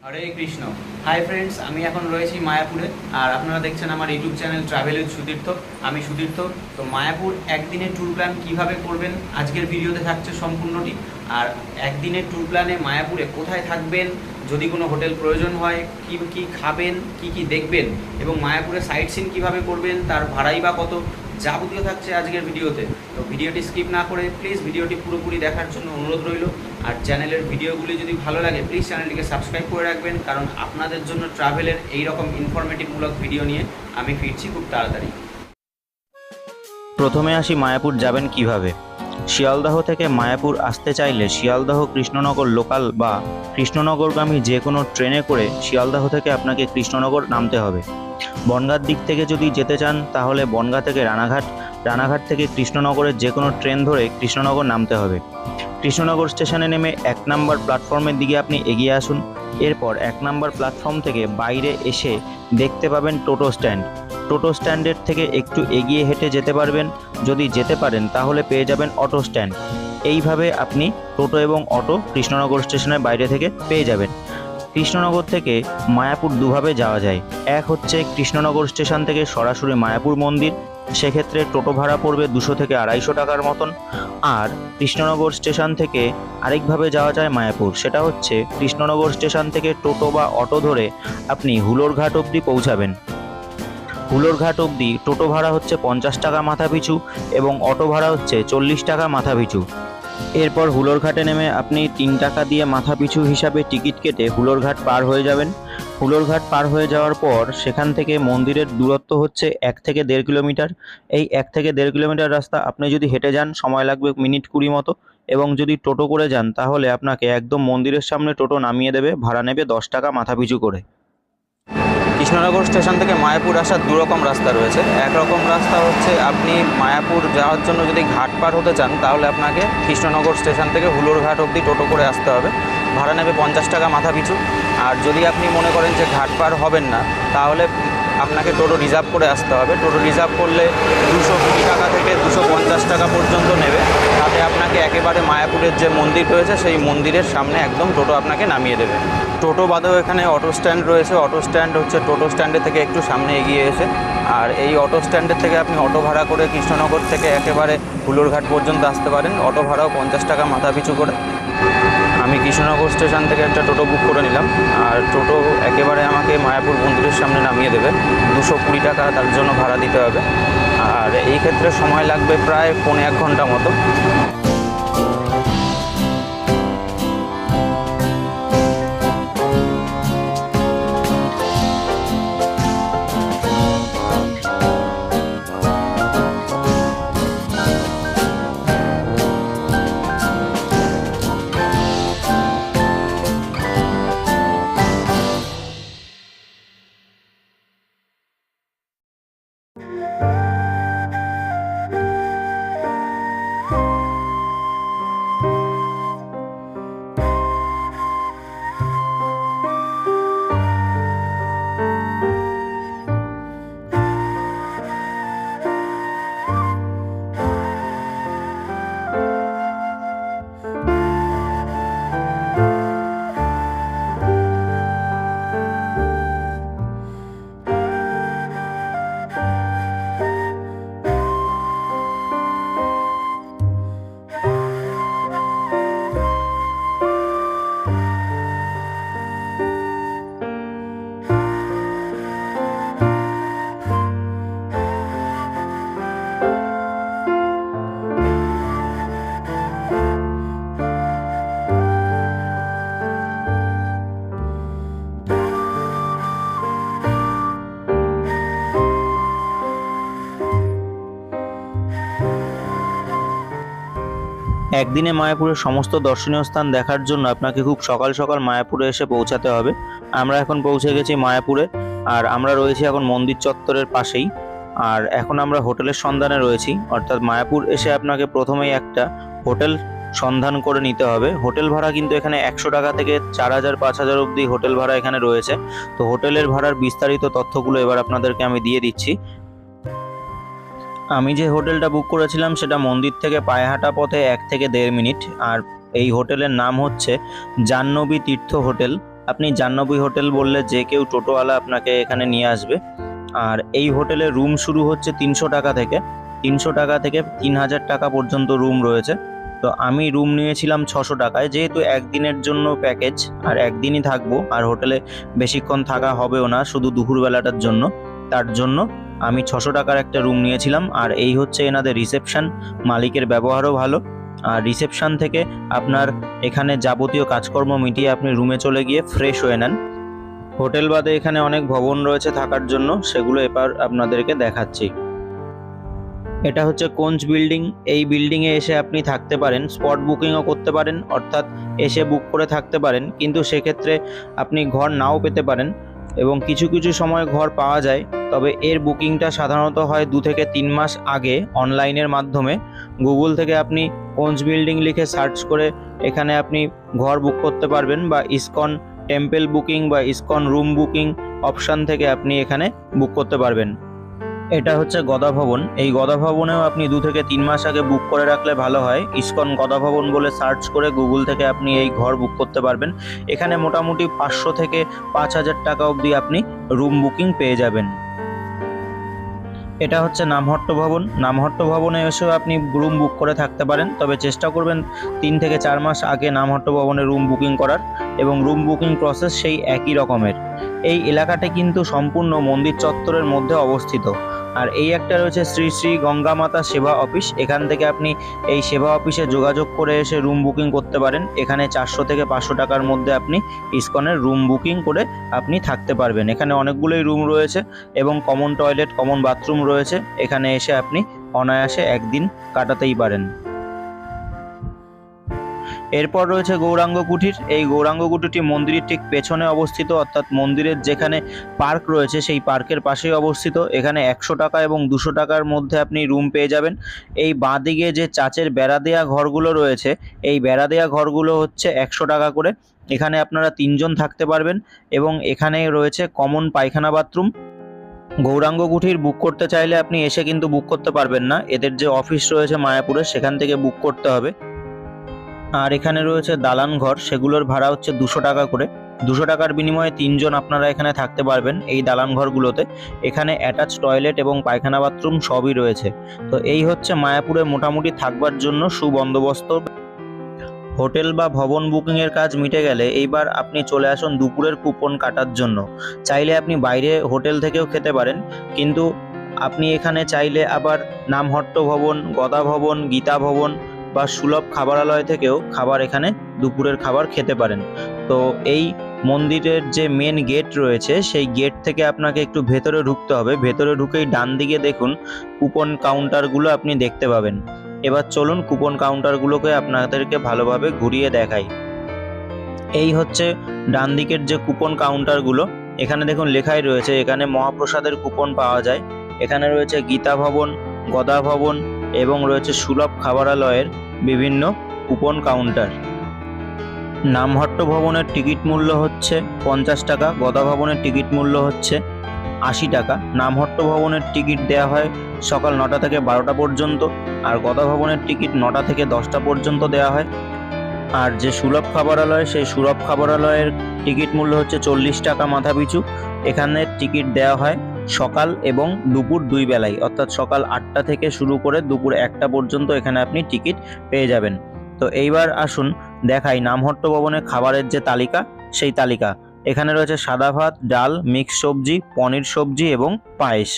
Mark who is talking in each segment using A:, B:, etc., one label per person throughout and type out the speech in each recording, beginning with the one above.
A: হরে Krishna. Hi friends, আমি এখন রয়েছি মায়াপুরে, আর আপনারা দেখছেন আমার YouTube channel travel with Sutirtha. আমি সুতীর্থ। তো মায়াপুর একদিনের ট্যুর প্ল্যান কীভাবে করবেন আজকের ভিডিওতে থাকছে সম্পূর্ণটি। আর একদিনের ট্যুর প্ল্যানে মায়াপুরে কোথায় থাকবেন, যদি কোনো হোটেল প্রয়োজন হয়, কী কী খাবেন, কী কী দেখবেন, এবং মায়াপুরে সাইট সিন কীভাবে করবেন, তার ভাড়াই বা কত, যাবতীয় থাকছে আজকের ভিডিওতে। তো ভিডিওটি স্কিপ না করে প্লিজ ভিডিওটি পুরোপুরি দেখার জন্য অনুরোধ রইল। আর চ্যানেলের ভিডিওগুলি যদি ভালো লাগে প্লিজ চ্যানেলটিকে সাবস্ক্রাইব করে রাখবেন, কারণ আপনাদের জন্য ট্রাভেলের এইরকম ইনফরমেটিভমূলক ভিডিও নিয়ে আমি ফিরছি খুব তাড়াতাড়ি।
B: প্রথমে আসি মায়াপুর যাবেন কিভাবে। শিয়ালদহ থেকে মায়াপুর আসতে চাইলে শিয়ালদহ কৃষ্ণনগর লোকাল বা কৃষ্ণনগরগামী যে কোনো ট্রেনে করে শিয়ালদহ থেকে আপনাকে কৃষ্ণনগর নামতে হবে। বনগাঁর দিক থেকে যদি যেতে চান তাহলে বনগাঁ থেকে রানাঘাট থেকে কৃষ্ণনগরের যে কোনো ট্রেন ধরে কৃষ্ণনগর নামতে হবে। কৃষ্ণনগর স্টেশনে নেমে 1 নম্বর প্ল্যাটফর্মের দিকে আপনি এগিয়ে আসুন। এরপর 1 নম্বর প্ল্যাটফর্ম থেকে বাইরে এসে দেখতে পাবেন টোটো স্ট্যান্ড। টোটো স্ট্যান্ডের থেকে একটু এগিয়ে হেঁটে যেতে পারবেন। যদি যেতে পারেন তাহলে পেয়ে যাবেন অটো স্ট্যান্ড। এইভাবে আপনি টোটো এবং অটো কৃষ্ণনগর স্টেশনের বাইরে থেকে পেয়ে যাবেন। কৃষ্ণনগর থেকে মায়াপুর দুভাবে যাওয়া যায়। এক হচ্ছে কৃষ্ণনগর স্টেশন থেকে সরাসরি মায়াপুর মন্দির, সেক্ষেত্রে টোটো ভাড়া পড়বে 200 থেকে 250 টাকার মতন। আর কৃষ্ণনগর স্টেশন থেকে আরেকভাবে যাওয়া যায় মায়াপুর, সেটা হচ্ছে কৃষ্ণনগর স্টেশন থেকে টোটো বা অটো ধরে আপনি হুলোরঘাট অবধি পৌঁছাবেন। হুলোরঘাট অবধি টোটো ভাড়া হচ্ছে 50 টাকা মাথা পিছু এবং অটো ভাড়া হচ্ছে 40 টাকা মাথা পিছু। এরপর হুলোরঘাটে নেমে আপনি 3 টাকা দিয়ে মাথা পিছু হিসাবে টিকিট কেটে হুলোরঘাট পার হয়ে যাবেন। হুলোরঘাট পার হয়ে যাওয়ার পর সেখান থেকে মন্দিরের দূরত্ব হচ্ছে 1 থেকে 1.5 কিলোমিটার। এই 1 থেকে 1.5 কিলোমিটার রাস্তা আপনি যদি হেঁটে যান সময় লাগবে মিনিট 20 মতো, এবং যদি টোটো করে যান তাহলে আপনাকে একদম মন্দিরের সামনে টোটো নামিয়ে দেবে, ভাড়া নেবে 10 টাকা মাথা পিছু করে। কৃষ্ণনগর স্টেশন থেকে মায়াপুর আসার দুরকম রাস্তা রয়েছে। একরকম রাস্তা হচ্ছে আপনি মায়াপুর যাওয়ার জন্য যদি ঘাট পার হতে চান তাহলে আপনাকে কৃষ্ণনগর স্টেশন থেকে হুলোরঘাট অবধি টোটো করে আসতে হবে, ভাড়া নেবে 50 টাকা মাথা পিছু। আর যদি আপনি মনে করেন যে ঘাট পার হবেন না তাহলে আপনাকে টোটো রিজার্ভ করে আসতে হবে। টোটো রিজার্ভ করলে 220 টাকা থেকে 250 টাকা পর্যন্ত নেবে। তাতে আপনাকে একেবারে মায়াপুরের যে মন্দির রয়েছে সেই মন্দিরের সামনে একদম টোটো আপনাকে নামিয়ে দেবে। টোটো বাদেও এখানে অটো স্ট্যান্ড রয়েছে। অটো স্ট্যান্ড হচ্ছে টোটো স্ট্যান্ডের থেকে একটু সামনে এগিয়ে এসে, আর এই অটো স্ট্যান্ডের থেকে আপনি অটো ভাড়া করে কৃষ্ণনগর থেকে একেবারে হুলোরঘাট পর্যন্ত আসতে পারেন। অটো ভাড়াও 50 টাকা মাথা পিছু করে। আমি কৃষ্ণনগর স্টেশন থেকে একটা টোটো বুক করে নিলাম, আর টোটো একেবারে আমাকে মায়াপুর মন্দিরের সামনে নামিয়ে দেবে। 220 টাকা তার জন্য ভাড়া দিতে হবে, আর এই ক্ষেত্রে সময় লাগবে প্রায় 1.25 ঘন্টা মতো। একদিনে মায়াপুরের সমস্ত দর্শনীয় স্থান দেখার জন্য আপনাকে খুব সকাল সকাল মায়াপুরে এসে পৌঁছাতে হবে। আমরা এখন পৌঁছে গেছি মায়াপুরে, আর আমরা রয়েছি এখন মন্দির চত্বরের পাশেই। আর এখন আমরা হোটেলের সন্ধানে রয়েছি, অর্থাৎ মায়াপুর এসে আপনাকে প্রথমেই একটা হোটেল সন্ধান করে নিতে হবে। হোটেল ভাড়া কিন্তু এখানে 100 টাকা থেকে 4000 5000 অবধি হোটেল ভাড়া এখানে রয়েছে। তো হোটেলের ভাড়ার বিস্তারিত তথ্যগুলো এবার আপনাদেরকে আমি দিয়ে দিচ্ছি। আমি যে হোটেলটা বুক করেছিলাম সেটা মন্দির থেকে পায়ে হাঁটা পথে 1 থেকে 1.5 মিনিট, আর এই হোটেলের নাম হচ্ছে জাহ্নবী তীর্থ হোটেল। আপনি জাহ্নবী হোটেল বললে যে কেউ টোটোওয়ালা আপনাকে এখানে নিয়ে আসবে। আর এই হোটেলে রুম শুরু হচ্ছে 300 টাকা থেকে, 300 টাকা থেকে 3000 টাকা পর্যন্ত রুম রয়েছে। তো আমি রুম নিয়েছিলাম 600 টাকায়, যেহেতু একদিনের জন্য প্যাকেজ আর একদিনই থাকবো, আর হোটেলে বেশিক্ষণ থাকা হবেও না, শুধু দুপুরবেলাটার জন্য। তার জন্য আমি 600 টাকার একটা রুম নিয়েছিলাম। আর এই হচ্ছে এনাদের রিসেপশন, মালিকের ব্যবহারও ভালো। আর রিসেপশন থেকে আপনার এখানে যাবতীয় কাজকর্ম মিটিয়ে আপনি রুমে চলে গিয়ে ফ্রেশ হয়ে নেন। হোটেল বাদে এখানে অনেক ভবন রয়েছে থাকার জন্য, সেগুলো এবার আপনাদেরকে দেখাচ্ছি। এটা হচ্ছে কোঞ্চ বিল্ডিং। এই বিল্ডিংয়ে এসে আপনি থাকতে পারেন, স্পট বুকিংও করতে পারেন, অর্থাৎ এসে বুক করে থাকতে পারেন, কিন্তু সেক্ষেত্রে আপনি ঘর নাও পেতে পারেন এবং কিছু কিছু সময় ঘর পাওয়া যায়। তবে এর বুকিংটা সাধারণত হয় 2 থেকে 3 মাস আগে অনলাইনের মাধ্যমে। গুগল থেকে আপনি কোঞ্চ বিল্ডিং লিখে সার্চ করে এখানে আপনি ঘর বুক করতে পারবেন, বা ইসকন টেম্পল বুকিং বা ইসকন রুম বুকিং অপশান থেকে আপনি এখানে বুক করতে পারবেন। এটা হচ্ছে গদা ভবন। এই গদা ভবনেও আপনি 2 থেকে 3 মাস আগে বুক করে রাখলে ভালো হয়। ইসকন গদা ভবন বলে সার্চ করে গুগল থেকে আপনি এই ঘর বুক করতে পারবেন। এখানে মোটামুটি 500 থেকে 5000 টাকা অবধি আপনি রুম বুকিং পেয়ে যাবেন। এটা হচ্ছে নামহট্ট ভবন। নামহট্ট ভবনে এসেও আপনি রুম বুক করে থাকতে পারেন, তবে চেষ্টা করবেন 3 থেকে 4 মাস আগে নামহট্ট ভবনে রুম বুকিং করার, এবং রুম বুকিং প্রসেস সেই একই রকমের। এই এলাকাটি কিন্তু সম্পূর্ণ মন্দির চত্বরের মধ্যে অবস্থিত। আর এই একটা রয়েছে শ্রী শ্রী গঙ্গা মাতা সেবা অফিস। এখান থেকে আপনি এই সেবা অফিসে যোগাযোগ করে এসে রুম বুকিং করতে পারেন। এখানে 400 থেকে 500 টাকার মধ্যে আপনি ইসকনের রুম বুকিং করে আপনি থাকতে পারবেন। এখানে অনেকগুলোই রুম রয়েছে এবং কমন টয়লেট, কমন বাথরুম রয়েছে। এখানে এসে আপনি অনায়াসে একদিন কাটাতেই পারেন। এরপর রয়েছে গৌরাঙ্গ কুঠির। এই গৌরাঙ্গ কুঠিরটি মন্দিরের ঠিক পেছনে অবস্থিত, অর্থাৎ মন্দিরের যেখানে পার্ক রয়েছে সেই পার্কের পাশেই অবস্থিত। এখানে 100 টাকা এবং 200 টাকার মধ্যে আপনি রুম পেয়ে যাবেন। এই বাঁদিকে যে চাচের বেড়া দেওয়া ঘরগুলো রয়েছে, এই বেড়া দেওয়া ঘরগুলো হচ্ছে 100 টাকা করে। এখানে আপনারা 3 জন থাকতে পারবেন এবং এখানে রয়েছে কমন পায়খানা বাথরুম। গৌরাঙ্গ কুঠির বুক করতে চাইলে আপনি এসে কিন্তু বুক করতে পারবেন না, এদের যে অফিস রয়েছে মায়াপুরে সেখান থেকে বুক করতে হবে। আর এখানে রয়েছে দালান ঘর, সেগুলোর ভাড়া হচ্ছে 200 টাকা করে। 200 টাকার বিনিময়ে 3 জন আপনারা এখানে থাকতে পারবেন এই দালান ঘরগুলোতে। এখানে অ্যাটাচ টয়লেট এবং পায়খানা বাথরুম সবই রয়েছে। তো এই হচ্ছে মায়াপুরে মোটামুটি থাকবার জন্য সুবন্দোবস্ত। হোটেল বা ভবন বুকিংয়ের কাজ মিটে গেলে এইবার আপনি চলে আসুন দুপুরের কুপন কাটার জন্য। চাইলে আপনি বাইরে হোটেল থেকেও খেতে পারেন, কিন্তু আপনি এখানে চাইলে আবার নামহট্ট ভবন, গদা ভবন, গীতা ভবন বা সুলভ খাবারালয় থেকেও খাবার এখানে দুপুরের খাবার খেতে পারেন। তো এই মন্দিরের যে মেন গেট রয়েছে সেই গেট থেকে আপনাকে একটু ভেতরে ঢুকতে হবে। ভেতরে ঢুকেই ডান দিকে দেখুন কুপন কাউন্টারগুলো আপনি দেখতে পাবেন। এবার চলুন কুপন কাউন্টারগুলোকে আপনাদেরকে ভালোভাবে ঘুরিয়ে দেখাই। এই হচ্ছে ডান দিকের যে কুপন কাউন্টারগুলো। এখানে দেখুন লেখাই রয়েছে এখানে মহাপ্রসাদের কুপন পাওয়া যায়। এখানে রয়েছে গীতা ভবন, গদা ভবন এবং রয়েছে সুলভ খাবারালয়ের বিভিন্ন কুপন কাউন্টার। নামহট্ট ভবনের টিকিট মূল্য হচ্ছে 50 টাকা, গদা ভবনের টিকিট মূল্য হচ্ছে 80 টাকা। নামহট্ট ভবনের টিকিট দেওয়া হয় সকাল 9টা থেকে 12টা পর্যন্ত, আর গদা ভবনের টিকিট 9টা থেকে 10টা পর্যন্ত দেওয়া হয়। আর যে সুলভ খাবারালয়, সেই সুলভ খাবারালয়ের টিকিট মূল্য হচ্ছে 40 টাকা মাথা পিছু। এখানে টিকিট দেওয়া হয় সকাল এবং দুপুর 2 বেলায়, অর্থাৎ সকাল 8টা থেকে শুরু করে দুপুর 1টা পর্যন্ত এখানে আপনি টিকিট পেয়ে যাবেন। তো এইবার আসুন দেখাই নামহট্ট ভবনের খাবারের যে তালিকা, সেই তালিকা। এখানে রয়েছে সাদা ভাত, ডাল, মিক্স সবজি, পনির সবজি এবং পায়েস।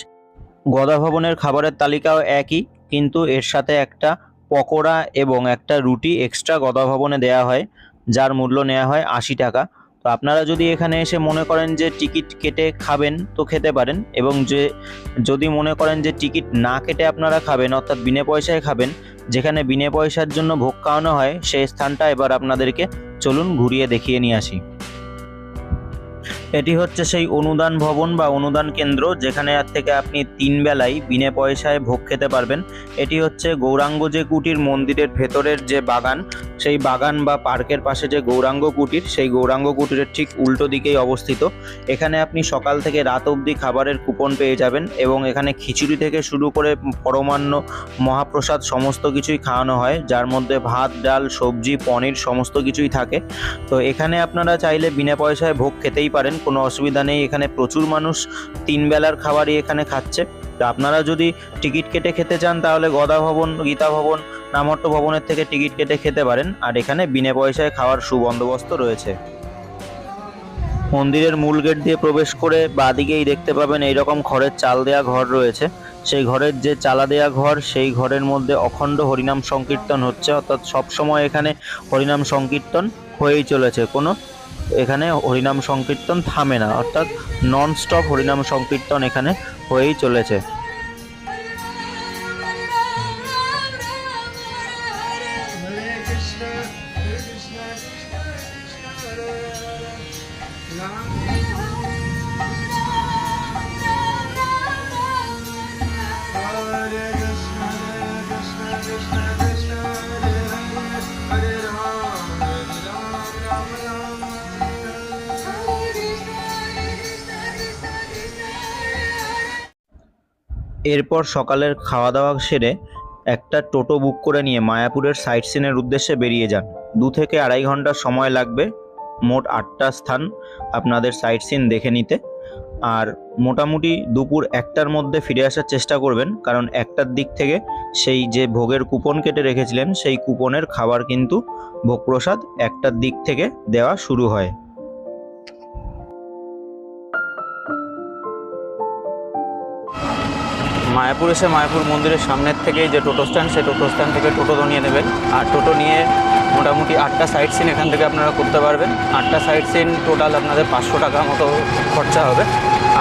B: গদা ভবনের খাবারের তালিকাও একই, কিন্তু এর সাথে একটা পকোড়া এবং একটা রুটি এক্সট্রা গদা ভবনে দেওয়া হয়, যার মূল্য নেওয়া হয় 80 টাকা। তো আপনারা যদি এখানে এসে মনে করেন যে টিকিট কেটে খাবেন তো খেতে পারেন, এবং যদি মনে করেন যে টিকিট না কেটে আপনারা খাবেন, অর্থাৎ বিনা পয়সায় খাবেন, যেখানে বিনা পয়সার জন্য ভোগ খাওয়ানো হয় সেই স্থানটা এবার আপনাদেরকে চলুন ঘুরিয়ে দেখিয়ে নিয়ে আসি। এটি হচ্ছে সেই অনুদান ভবন বা অনুদান কেন্দ্র, যেখানে থেকে আপনি 3 বেলায় বিনা পয়সায় ভোগ খেতে পারবেন। এটি হচ্ছে গৌরাঙ্গ যে কুটির মন্দিরের ভেতরের যে বাগান, সেই বাগান বা পার্কের পাশে যে গৌরাঙ্গ কুটির, সেই গৌরাঙ্গ কুটিরের ঠিক উল্টো দিকেই অবস্থিত। এখানে আপনি সকাল থেকে রাত অবধি খাবারের কুপন পেয়ে যাবেন এবং এখানে খিচুড়ি থেকে শুরু করে পরমান্ন, মহাপ্রসাদ সমস্ত কিছুই খাওয়ানো হয়, যার মধ্যে ভাত, ডাল, সবজি, পনির সমস্ত কিছুই থাকে। তো এখানে আপনারা চাইলে বিনা পয়সায় ভোগ খেতেই পারেন, কোনো অসুবিধা নেই। এখানে প্রচুর মানুষ 3 বেলার খাবারই এখানে খাচ্ছে। তো আপনারা যদি টিকিট কেটে খেতে চান তাহলে গদা ভবন, গীতা ভবন, নামট্ট ভবনের থেকে টিকিট কেটে খেতে পারেন। আর এখানে বিনা পয়সায় খাওয়ার সুবন্দোবস্ত রয়েছে। মন্দিরের মূল গেট দিয়ে প্রবেশ করে বাঁদিকেই দেখতে পাবেন এইরকম খড়ের চাল দেওয়া ঘর রয়েছে। সেই ঘরের যে চালা দেওয়া ঘর, সেই ঘরের মধ্যে অখণ্ড হরিনাম সংকীর্তন হচ্ছে, অর্থাৎ সবসময় এখানে হরিনাম সংকীর্তন হয়েই চলেছে। এখানে হরিনাম সংকীর্তন থামে না, অর্থাৎ নন স্টপ হরিনাম সংকীর্তন এখানে হয়েই চলেছে। এরপর সকালের খাওয়া দাওয়া সেরে একটা টোটো বুক করে নিয়ে মায়াপুরের সাইট সিনের উদ্দেশ্যে বেরিয়ে যান। 2 থেকে 2.5 ঘন্টা সময় লাগবে মোট 8টা স্থান আপনাদের সাইট সিন দেখে নিতে। আর মোটামুটি দুপুর 1টার মধ্যে ফিরে আসার চেষ্টা করবেন, কারণ 1টার দিক থেকে সেই যে ভোগের কুপন কেটে রেখেছিলেন সেই কুপনের খাবার কিন্তু ভোগ প্রসাদ 1টার দিক থেকে দেওয়া শুরু হয়।
A: মায়াপুর এসে মায়াপুর মন্দিরের সামনের থেকেই যে টোটো স্ট্যান্ড, সেই টোটো স্ট্যান্ড থেকে টোটো নিয়ে নেবেন। আর টোটো নিয়ে মোটামুটি 8টা সাইট সিন এখান থেকে আপনারা করতে পারবেন। 8টা সাইট সিন টোটাল আপনাদের 500 টাকা মতো খরচা হবে।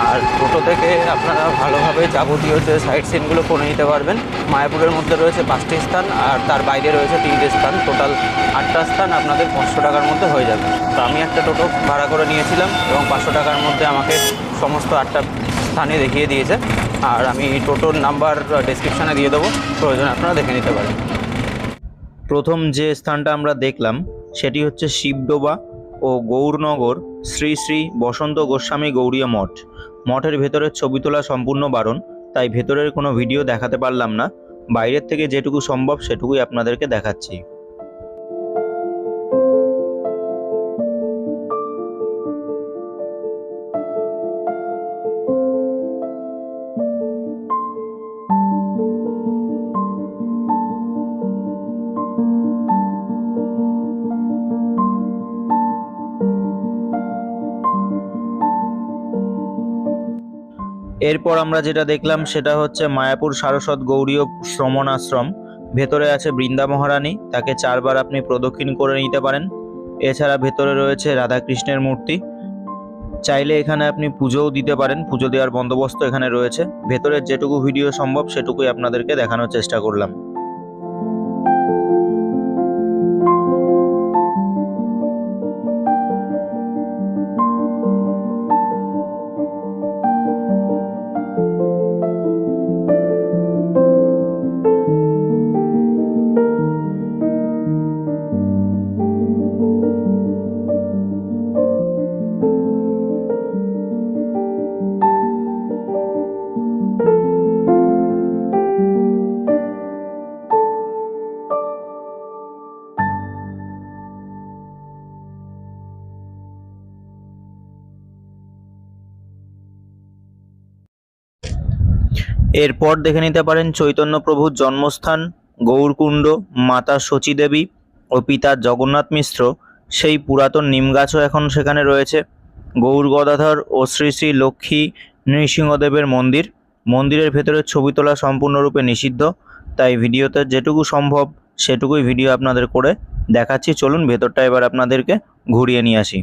A: আর টোটো থেকে আপনারা ভালোভাবে যাবতীয় যে সাইট সিনগুলো করে নিতে পারবেন। মায়াপুরের মধ্যে রয়েছে 5টি স্থান আর তার বাইরে রয়েছে 3টে স্থান, টোটাল 8টা স্থান আপনাদের 500 টাকার মধ্যে হয়ে যাবে। তো আমি একটা টোটো ভাড়া করে নিয়েছিলাম এবং 500 টাকার মধ্যে আমাকে সমস্ত 8টা স্থানে দেখিয়ে দিয়েছে। আর আমি টোটোর নাম্বার ডেসক্রিপশানে দিয়ে দেবো, প্রয়োজনে আপনারা দেখে নিতে পারেন।
B: প্রথম যে স্থানটা আমরা দেখলাম সেটি হচ্ছে শিবডোবা ও গৌরনগর শ্রী শ্রী বসন্ত গোস্বামী গৌড়ীয় মঠ। মঠের ভেতরের ছবি তোলা সম্পূর্ণ বারণ, তাই ভেতরের কোনো ভিডিও দেখাতে পারলাম না। বাইরের থেকে যেটুকু সম্ভব সেটুকুই আপনাদেরকে দেখাচ্ছি। এরপর আমরা যেটা দেখলাম সেটা হচ্ছে মায়াপুর সারস্বত গৌড়ীয় শ্রমণ আশ্রম। ভেতরে আছে বৃন্দা মহারানী, তাকে 4 বার আপনি প্রদক্ষিণ করে নিতে পারেন। এছাড়া ভেতরে রয়েছে রাধাকৃষ্ণের মূর্তি, চাইলে এখানে আপনি পুজোও দিতে পারেন, পুজো দেওয়ার বন্দোবস্ত এখানে রয়েছে। ভেতরের যেটুকু ভিডিও সম্ভব সেটুকুই আপনাদেরকে দেখানোর চেষ্টা করলাম। এরপর দেখে নিতে পারেন চৈতন্য প্রভুর জন্মস্থান গৌরকুণ্ড, মাতা শচী দেবী ও পিতা জগন্নাথ মিশ্র সেই পুরাতন নিমগাছও এখন সেখানে রয়েছে। গৌর গদাধর ও শ্রী শ্রী লক্ষ্মী নৃসিংহদেবের মন্দির। মন্দিরের ভেতরে ছবি তোলা সম্পূর্ণরূপে নিষিদ্ধ, তাই ভিডিওতে যেটুকু সম্ভব সেটুকুই ভিডিও আপনাদের করে দেখাচ্ছি। চলুন ভেতরটা এবার আপনাদেরকে ঘুরিয়ে নিয়ে আসি।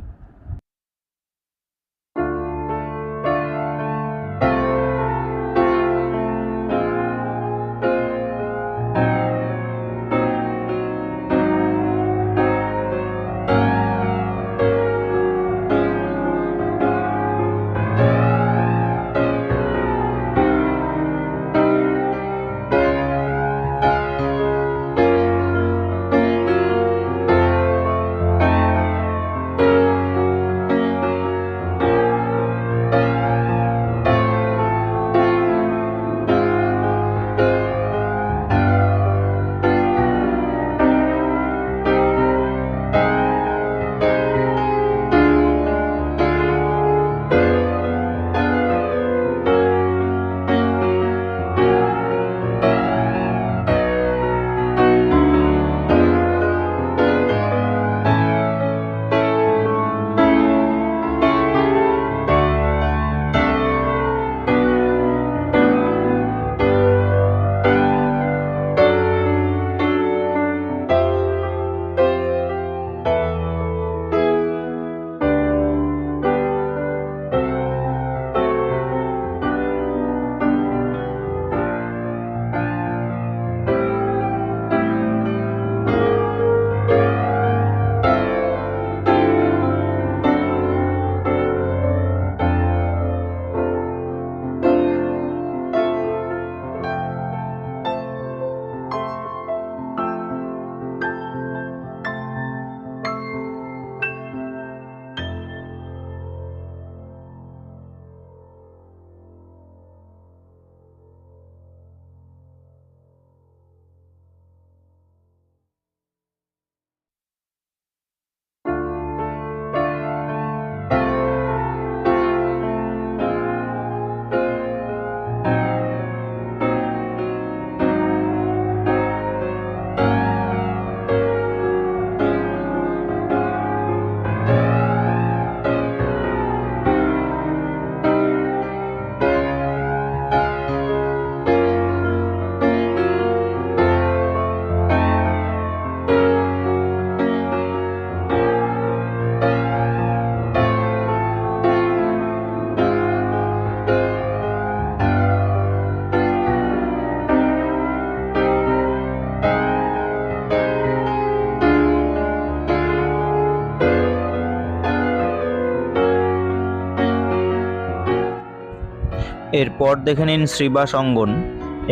B: এরপর দেখে নিন শ্রীবাস অঙ্গন।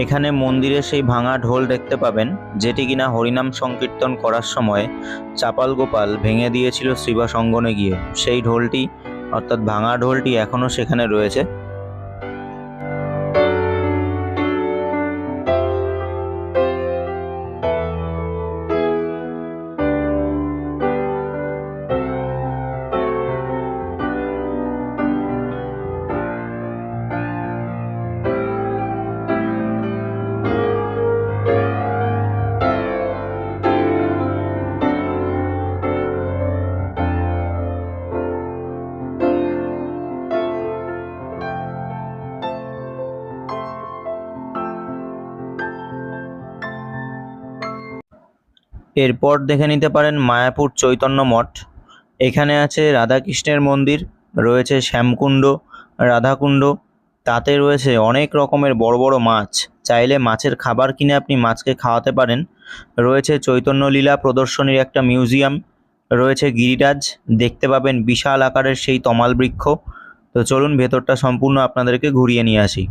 B: এখানে মন্দিরে সেই ভাঙা ঢোল দেখতে পাবেন, যেটি কিনা হরিনাম সংকীর্তন করার সময় চাপাল গোপাল ভেঙে দিয়েছিল শ্রীবাস অঙ্গনে গিয়ে। সেই ঢোলটি অর্থাৎ ভাঙা ঢোলটি এখনও সেখানে রয়েছে। এরপর দেখে নিতে পারেন মায়াপুর চৈতন্য মঠ। এখানে আছে রাধাকৃষ্ণের মন্দির, রয়েছে শ্যামকুণ্ড, রাধাকুণ্ড, তাতে রয়েছে অনেক রকমের বড় বড় মাছ। চাইলে মাছের খাবার কিনে আপনি মাছকে খাওয়াতে পারেন। রয়েছে চৈতন্য লীলা প্রদর্শনীর একটা মিউজিয়াম, রয়েছে গিরিরাজ, দেখতে পাবেন বিশাল আকারের সেই তমাল বৃক্ষ। তো চলুন ভেতরটা সম্পূর্ণ আপনাদেরকে ঘুরিয়ে নিয়ে আসি।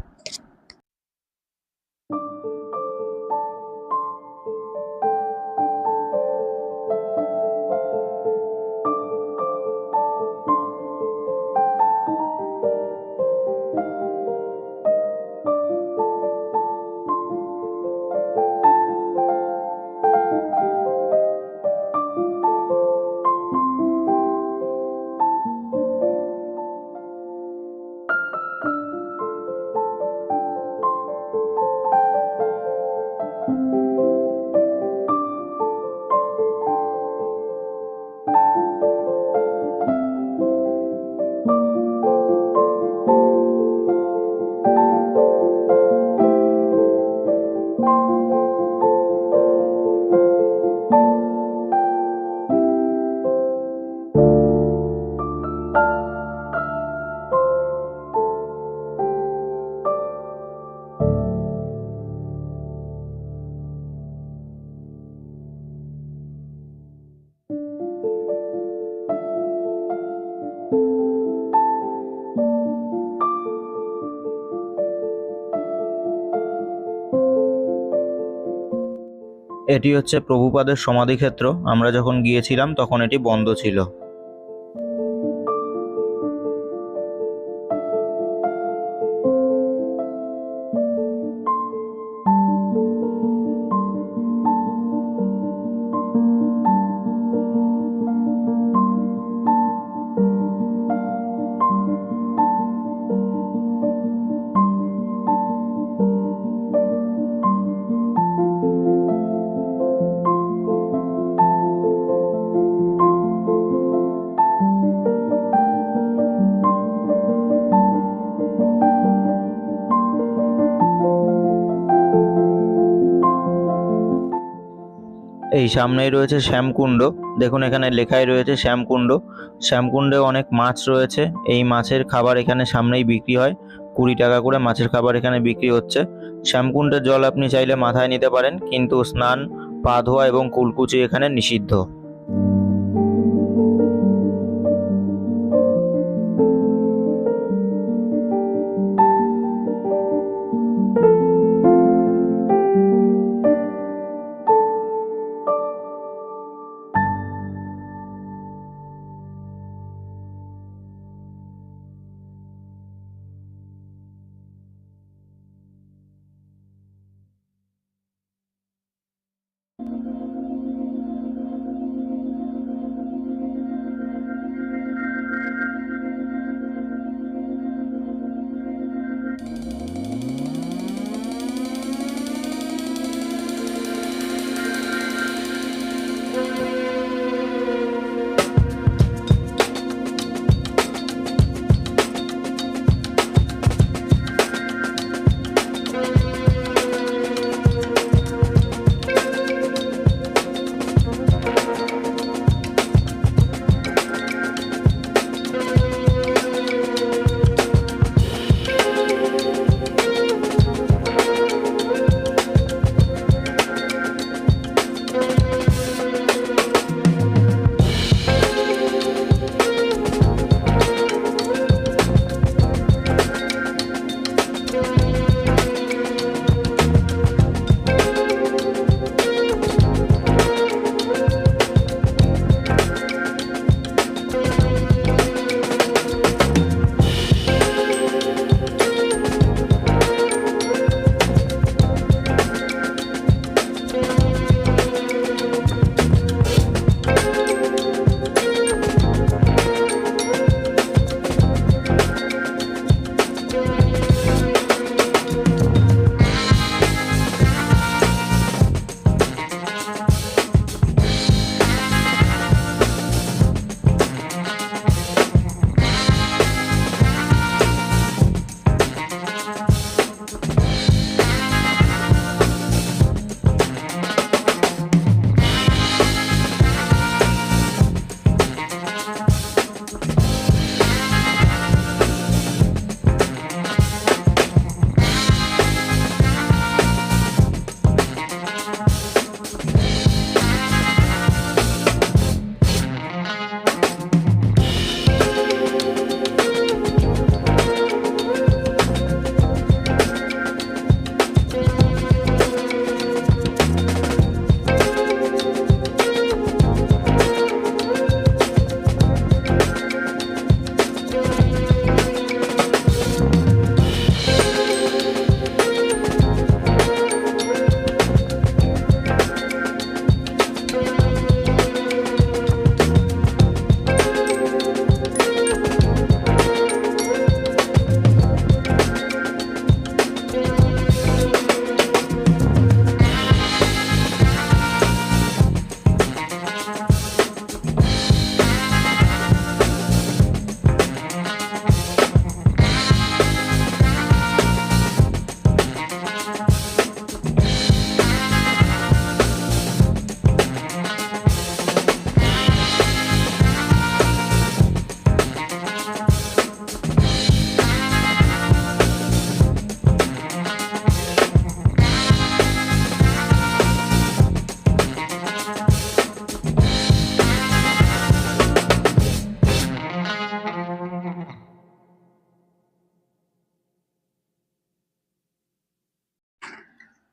B: এটি হচ্ছে প্রভুপাদের সমাধিক্ষেত্র। আমরা যখন গিয়েছিলাম তখন এটি বন্ধ ছিল। এই সামনেই রয়েছে শ্যামকুণ্ড। দেখুন এখানে লেখাই রয়েছে শ্যামকুণ্ড। শ্যামকুণ্ডে অনেক মাছ রয়েছে। এই মাছের খাবার এখানে সামনেই বিক্রি হয়। 20 টাকা করে মাছের খাবার এখানে বিক্রি হচ্ছে। শ্যামকুণ্ডের জল আপনি চাইলে মাথায় নিতে পারেন, কিন্তু স্নান, পা ধোয়া এবং কুলকুচি এখানে নিষিদ্ধ।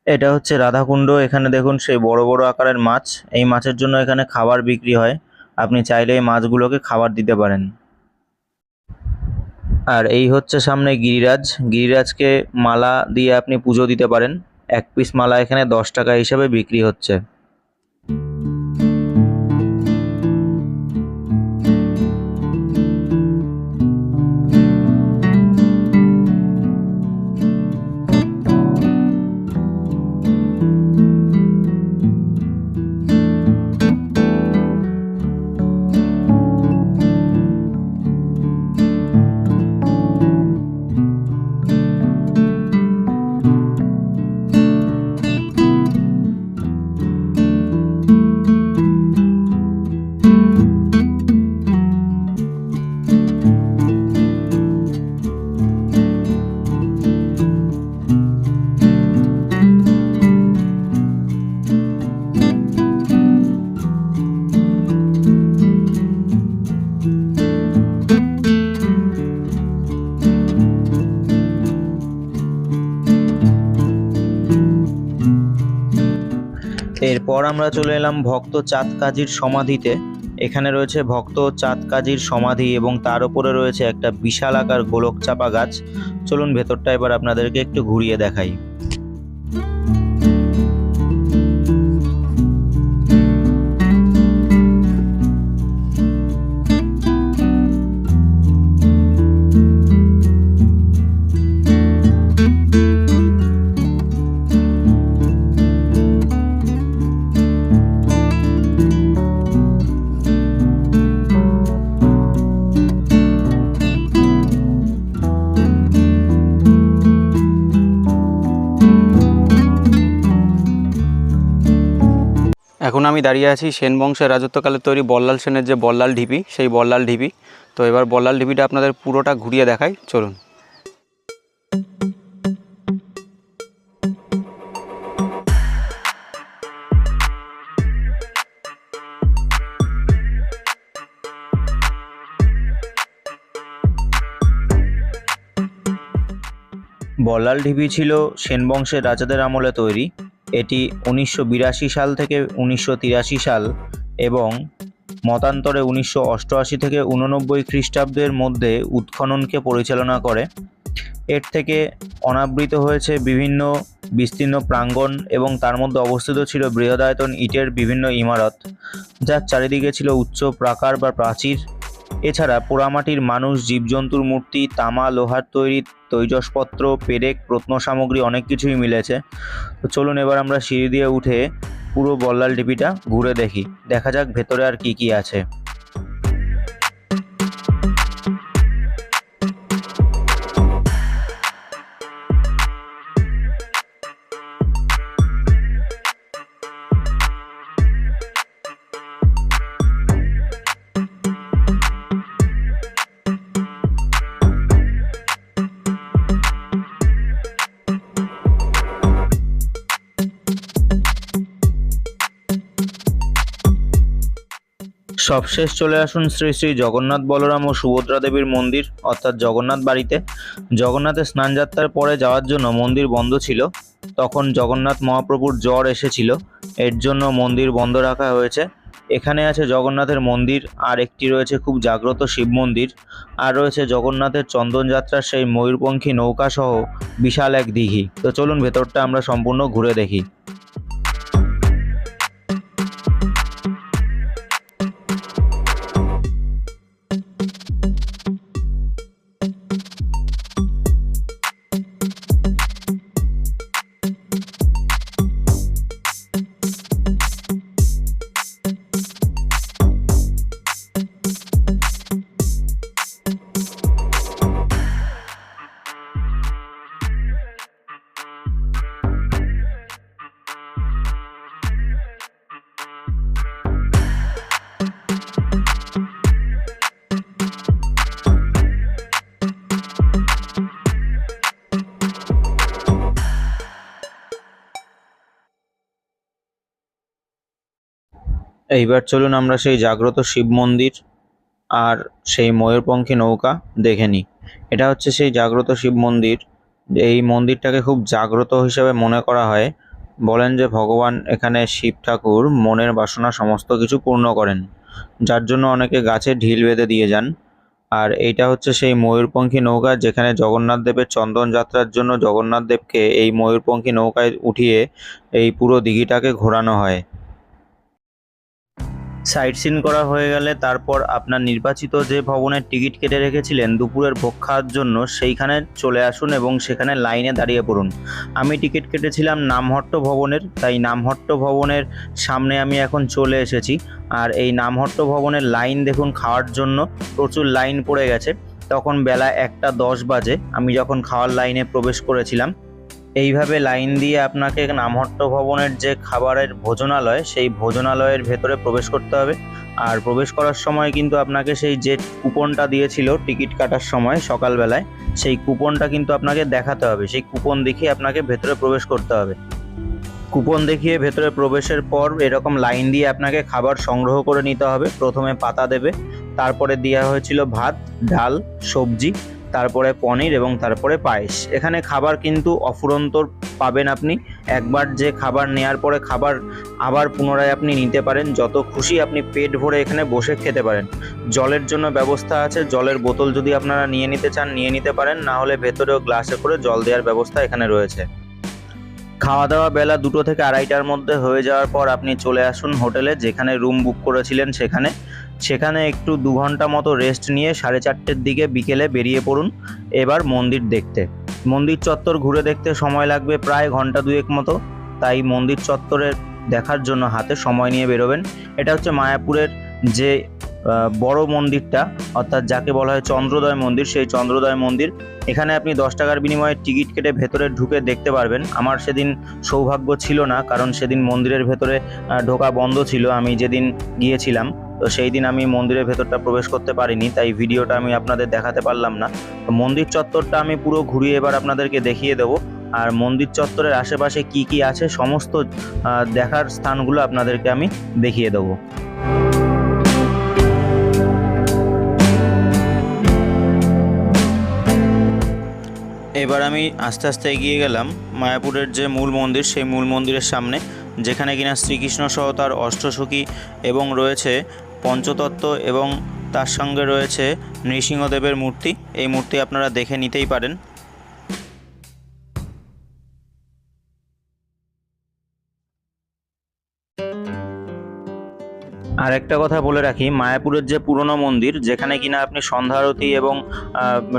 B: এটা হচ্ছে রাধাকুণ্ড। এখানে দেখুন সেই বড় বড় আকারের মাছ। এই মাছের জন্য এখানে খাবার বিক্রি হয়, আপনি চাইলে এই মাছগুলোকে খাবার দিতে পারেন। আর এই হচ্ছে সামনে গিরিরাজ। গিরিরাজকে মালা দিয়ে আপনি পুজো দিতে পারেন। এক পিস মালা এখানে 10 টাকা হিসাবে বিক্রি হচ্ছে। এরপর আমরা চলে এলাম ভক্ত চাঁদ কাজীর সমাধিতে। এখানে রয়েছে ভক্ত চাঁদ কাজীর সমাধি এবং তার উপরে রয়েছে একটা বিশাল আকার গোলক চাপা গাছ। চলুন ভেতরটা এবার আপনাদেরকে একটু ঘুরিয়ে দেখাই।
A: এখন আমি দাঁড়িয়ে আছি সেন বংশের রাজত্বকালে তৈরি বল্লাল সেনের যে বল্লাল ঢিপি, সেই বল্লাল ঢিপি। তো এবার বল্লাল ঢিপিটা আপনাদের পুরোটা ঘুরিয়ে দেখাই, চলুন।
B: বল্লাল ঢিপি ছিল সেন বংশের রাজাদের আমলে তৈরি। এটি 1982 সাল থেকে 1983 সাল এবং মতান্তরে 1988 থেকে 89 খ্রিস্টাব্দের মধ্যে উৎখননকে পরিচালনা করে। এর থেকে অনাবৃত হয়েছে বিভিন্ন বিস্তীর্ণ প্রাঙ্গণ এবং তার মধ্যে অবস্থিত ছিল বৃহদায়তন ইটের বিভিন্ন ইমারত, যার চারিদিকে ছিল উচ্চ প্রাকার বা প্রাচীর। এছাড়া পোড়ামাটির মানুষ, জীবজন্তুর মূর্তি, তামা লোহার তৈরি তৈজসপত্র, পেরেক, প্রত্ন সামগ্রী অনেক কিছুই মিলেছে। তো চলুন এবার আমরা সিঁড়ি দিয়ে উঠে পুরো বল্লাল ঢিপিটা ঘুরে দেখি, দেখা যাক ভেতরে আর কি কি আছে। সবশেষ চলে আসুন শ্রী শ্রী জগন্নাথ বলরাম ও সুভদ্রা দেবীর মন্দির অর্থাৎ জগন্নাথ বাড়িতে। জগন্নাথের স্নানযাত্রার পরে যাওয়ার জন্য মন্দির বন্ধ ছিল। তখন জগন্নাথ মহাপ্রভুর জ্বর এসেছিল, এর জন্য মন্দির বন্ধ রাখা হয়েছে। এখানে আছে জগন্নাথের মন্দির, আর একটি রয়েছে খুব জাগ্রত শিব মন্দির, আর রয়েছে জগন্নাথের চন্দনযাত্রার সেই ময়ূরপঙ্খী নৌকা সহ বিশাল এক দিঘি। তো চলুন ভেতরটা আমরা সম্পূর্ণ ঘুরে দেখি। এইবার চলুন আমরা সেই জাগ্রত শিব মন্দির আর সেই ময়ূরপঙ্খী নৌকা দেখে নিই। এটা হচ্ছে সেই জাগ্রত শিব মন্দির। এই মন্দিরটাকে খুব জাগ্রত হিসেবে মনে করা হয়, বলেন যে ভগবান এখানে শিব ঠাকুর মনের বাসনা সমস্ত কিছু পূর্ণ করেন, যার জন্য অনেকে গাছে ঢিল বেঁধে দিয়ে যান। আর এইটা হচ্ছে সেই ময়ূরপঙ্খী নৌকা, যেখানে জগন্নাথ দেবের চন্দন যাত্রার জন্য জগন্নাথ দেবকে এই ময়ূরপঙ্খী নৌকায় উঠিয়ে এই পুরো দিঘিটাকে ঘোরানো হয়। সাইট সিন করা হয়ে গেলে তারপর আপনার নির্বাচিত যে ভবনের টিকিট কেটে রেখেছিলেন দুপুরের ভোগ খাওয়ার জন্য, সেইখানে চলে আসুন এবং সেখানে লাইনে দাঁড়িয়ে পড়ুন। আমি টিকিট কেটেছিলাম নামহট্ট ভবনের, তাই নামহট্ট ভবনের সামনে আমি এখন চলে এসেছি। আর এই নামহট্ট ভবনের লাইন দেখুন, খাওয়ার জন্য প্রচুর লাইন পড়ে গেছে। তখন বেলা 1:10 বাজে আমি যখন খাওয়ার লাইনে প্রবেশ করেছিলাম। এইভাবে লাইন দিয়ে আপনাকে নামহট্ট ভবনের যে খাবারের ভোজনালয়, সেই ভোজনালয়ের ভেতরে প্রবেশ করতে হবে। আর প্রবেশ করার সময় কিন্তু আপনাকে সেই যে কুপনটা দিয়েছিল টিকিট কাটার সময় সকালবেলায়, সেই কুপনটা কিন্তু আপনাকে দেখাতে হবে। সেই কুপন দেখিয়ে আপনাকে ভেতরে প্রবেশ করতে হবে। কুপন দেখিয়ে ভেতরে প্রবেশের পর এরকম লাইন দিয়ে আপনাকে খাবার সংগ্রহ করে নিতে হবে। প্রথমে পাতা দেবে, তারপরে দেওয়া হয়েছিল ভাত, ডাল, সবজি, তারপরে পনির এবং তারপরে পায়েস। এখানে খাবার কিন্তু অফুরন্তর পাবেন আপনি। একবার যে খাবার নেওয়ার পরে খাবার আবার পুনরায় আপনি নিতে পারেন, যত খুশি আপনি পেট ভরে এখানে বসে খেতে পারেন। জলের জন্য ব্যবস্থা আছে, জলের বোতল যদি আপনারা নিয়ে নিতে চান নিয়ে নিতে পারেন, না হলে ভেতরেও গ্লাসে করে জল দেওয়ার ব্যবস্থা এখানে রয়েছে। খাওয়া দাওয়া বেলা 2টো থেকে 2:30টার মধ্যে হয়ে যাওয়ার পর আপনি চলে আসুন হোটেলে, যেখানে রুম বুক করেছিলেন সেখানে একটু 2 ঘন্টা মতো রেস্ট নিয়ে 4:30টার দিকে বিকেলে বেরিয়ে পড়ুন এবার মন্দির দেখতে। মন্দির চত্বর ঘুরে দেখতে সময় লাগবে প্রায় ঘন্টা 2 মতো, তাই মন্দির চত্বরের দেখার জন্য হাতে সময় নিয়ে বেরোবেন। এটা হচ্ছে মায়াপুরের যে বড় মন্দিরটা, অর্থাৎ যাকে বলা হয় চন্দ্রোদয় মন্দির, সেই চন্দ্রোদয় মন্দির। এখানে আপনি 10 টাকার বিনিময়ে টিকিট কেটে ভেতরে ঢুকে দেখতে পারবেন। আমার সেদিন সৌভাগ্য ছিল না, কারণ সেদিন মন্দিরের ভেতরে ঢোকা বন্ধ ছিল। আমি যেদিন গিয়েছিলাম তো সেই দিন আমি মন্দিরের ভেতরটা প্রবেশ করতে পারিনি, তাই ভিডিওটা আমি আপনাদের দেখাতে পারলাম না। তো মন্দির চত্বরটা আমি পুরো ঘুরিয়ে এবার আপনাদেরকে দেখিয়ে দেবো। আর মন্দির চত্বরের আশেপাশে কি কি আছে সমস্ত দেখার স্থানগুলো আপনাদেরকে আমি দেখিয়ে দেবো। এবার আমি আস্তে আস্তে এগিয়ে গেলাম মায়াপুরের যে মূল মন্দির, সেই মূল মন্দিরের সামনে, যেখানে কিনা শ্রীকৃষ্ণ সহ তার অষ্টসখী এবং রয়েছে পঞ্চতত্ত্ব এবং তার সঙ্গে রয়েছে নৃসিংহদেবের মূর্তি। এই মূর্তি আপনারা দেখে নিতেই পারেন। আর একটা কথা বলে রাখি, মায়াপুরের যে পুরনো মন্দির, যেখানে কিনা আপনি সন্ধ্যা আরতি এবং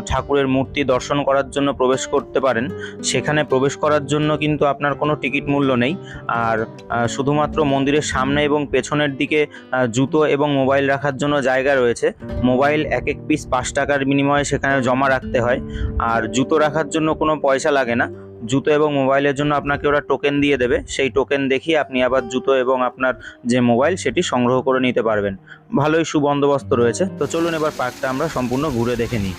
B: ঠাকুরের মূর্তি দর্শন করার জন্য প্রবেশ করতে পারেন, সেখানে প্রবেশ করার জন্য কিন্তু আপনার কোনো টিকিট মূল্য নেই। আর শুধুমাত্র মন্দিরের সামনে এবং পেছনের দিকে জুতো এবং মোবাইল রাখার জন্য জায়গা রয়েছে। মোবাইল এক পিস 5 টাকার বিনিময়ে সেখানে জমা রাখতে হয়। আর জুতো রাখার জন্য কোনো পয়সা লাগে না। জুতো এবং মোবাইলের জন্য আপনাকে ওরা টোকেন দিয়ে দেবে, সেই টোকেন দেখিয়ে আপনি আবার জুতো এবং আপনার যে মোবাইল সেটি সংগ্রহ করে নিতে পারবেন। ভালোই সুবন্দোবস্ত রয়েছে। তো চলুন এবার পার্কটা আমরা সম্পূর্ণ ঘুরে দেখে নিই।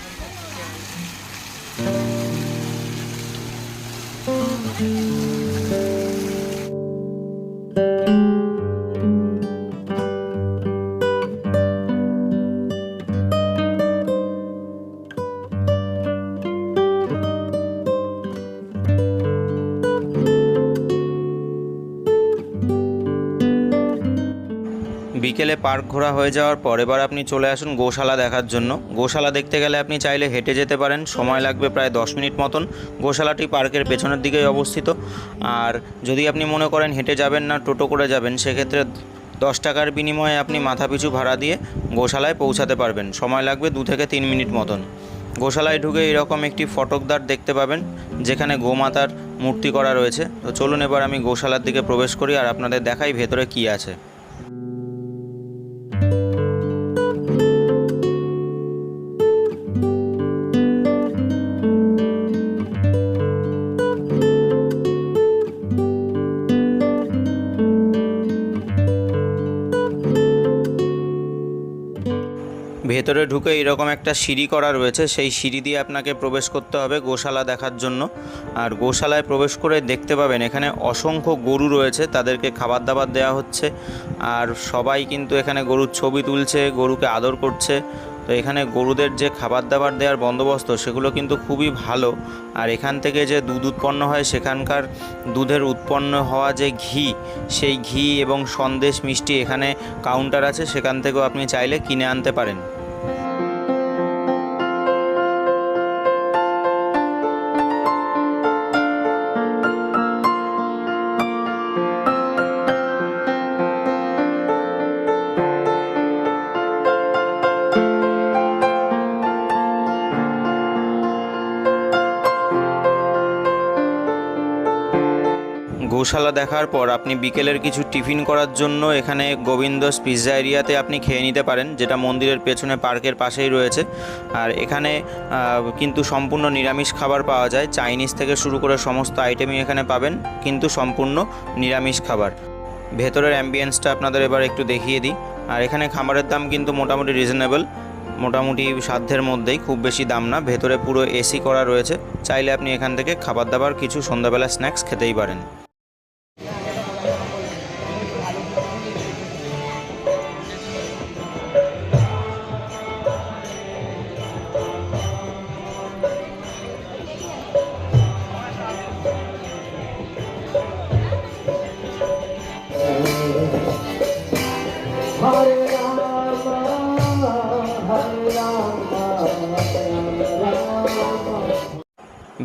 B: বিকেলে পার্ক ঘোরা হয়ে যাওয়ার পর এবার আপনি চলে আসুন গোশালা দেখার জন্য। গোশালা দেখতে গেলে আপনি চাইলে হেঁটে যেতে পারেন, সময় লাগবে প্রায় 10 মিনিট মতন। গোশালাটি পার্কের পেছনের দিকেই অবস্থিত। আর যদি আপনি মনে করেন হেঁটে যাবেন না, টোটো করে যাবেন, সেক্ষেত্রে 10 টাকার বিনিময়ে আপনি মাথাপিছু ভাড়া দিয়ে গোশালায় পৌঁছাতে পারবেন। সময় লাগবে 2 থেকে 3 মিনিট মতন। গোশালায় ঢুকে এরকম একটি ফটকদ্বার দেখতে পাবেন, যেখানে গোমাতার মূর্তি করা রয়েছে। তো চলুন এবার আমি গোশালার দিকে প্রবেশ করি আর আপনাদের দেখাই ভেতরে কী আছে। ভেতরে ঢুকে এরকম একটা সিঁড়ি করা রয়েছে, সেই সিঁড়ি দিয়ে আপনাকে প্রবেশ করতে হবে গোশালা দেখার জন্য। আর গোশালায় প্রবেশ করে দেখতে পাবেন এখানে অসংখ্য গরু রয়েছে, তাদেরকে খাবার দাবার দেওয়া হচ্ছে। আর সবাই কিন্তু এখানে গরুর ছবি তুলছে, গরুকে আদর করছে। তো এখানে গরুদের যে খাবার দাবার দেওয়ার বন্দোবস্ত সেগুলো কিন্তু খুবই ভালো। আর এখান থেকে যে দুধ উৎপন্ন হয় সেখানকার দুধের উৎপন্ন হওয়া যে ঘি, সেই ঘি এবং সন্দেশ মিষ্টি এখানে কাউন্টার আছে, সেখান থেকেও আপনি চাইলে কিনে আনতে পারেন। গোশালা দেখার পর আপনি বিকেলের কিছু টিফিন করার জন্য এখানে গোবিন্দস পিৎজা এরিয়াতে আপনি খেয়ে নিতে পারেন, যেটা মন্দিরের পেছনে পার্কের পাশেই রয়েছে। আর এখানে কিন্তু সম্পূর্ণ নিরামিষ খাবার পাওয়া যায়, চাইনিজ থেকে শুরু করে সমস্ত আইটেমই এখানে পাবেন, কিন্তু সম্পূর্ণ নিরামিষ খাবার। ভেতরের অ্যাম্বিয়েন্সটা আপনাদের এবার একটু দেখিয়ে দিই। আর এখানে খাবারের দাম কিন্তু মোটামুটি রিজনেবল, মোটামুটি সাধ্যের মধ্যেই, খুব বেশি দাম না। ভেতরে পুরো এসি করা রয়েছে, চাইলে আপনি এখান থেকে খাবার দাবার কিছু সন্ধ্যাবেলা স্ন্যাক্স খেতেই পারেন।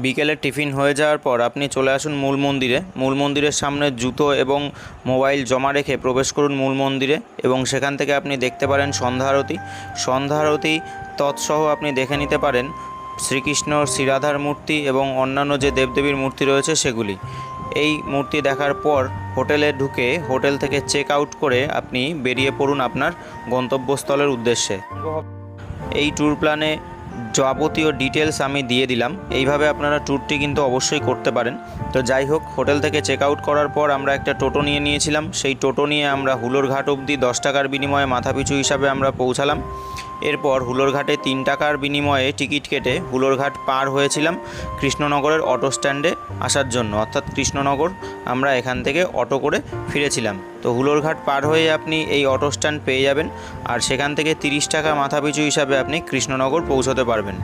B: বিকেলের টিফিন হয়ে যাওয়ার পর আপনি চলে আসুন মূল মন্দিরে। মূল মন্দিরের সামনে জুতো এবং মোবাইল জমা রেখে প্রবেশ করুন মূল মন্দিরে, এবং সেখান থেকে আপনি দেখতে পারেন সন্ধ্যা আরতি। সন্ধ্যা আরতি তৎসহ আপনি দেখে নিতে পারেন শ্রীকৃষ্ণ, শ্রীরাধার মূর্তি এবং অন্যান্য যে দেবদেবীর মূর্তি রয়েছে সেগুলি। এই মূর্তি দেখার পর হোটেলে ঢুকে হোটেল থেকে চেক আউট করে আপনি বেরিয়ে পড়ুন আপনার গন্তব্যস্থলের উদ্দেশ্যে। এই ট্যুর প্ল্যানে যাবতীয় ডিটেলস আমি দিয়ে দিলাম, এইভাবে আপনারা ট্যুরটি কিন্তু অবশ্যই করতে পারেন। তো যাই হোক, হোটেল থেকে চেক আউট করার পর আমরা একটা টোটো নিয়ে নিয়েছিলাম। সেই টোটো নিয়ে আমরা হুলোর ঘাট অবধি 10 টাকার বিনিময়ে মাথাপিছু হিসাবে আমরা পৌঁছালাম। এরপর হুলোর ঘাটে 3 টাকার বিনিময়ে টিকিট কেটে হুলোর ঘাট পার হয়েছিলাম কৃষ্ণনগরের অটো স্ট্যান্ডে আসার জন্য, অর্থাৎ কৃষ্ণনগর আমরা এখান থেকে অটো করে ফিরেছিলাম। তো হুলোর ঘাট পার হয়ে আপনি এই অটো স্ট্যান্ড পেয়ে যাবেন, আর সেখান থেকে 30 টাকা মাথাপিছু হিসাবে আপনি কৃষ্ণনগর পৌঁছতে পারবেন।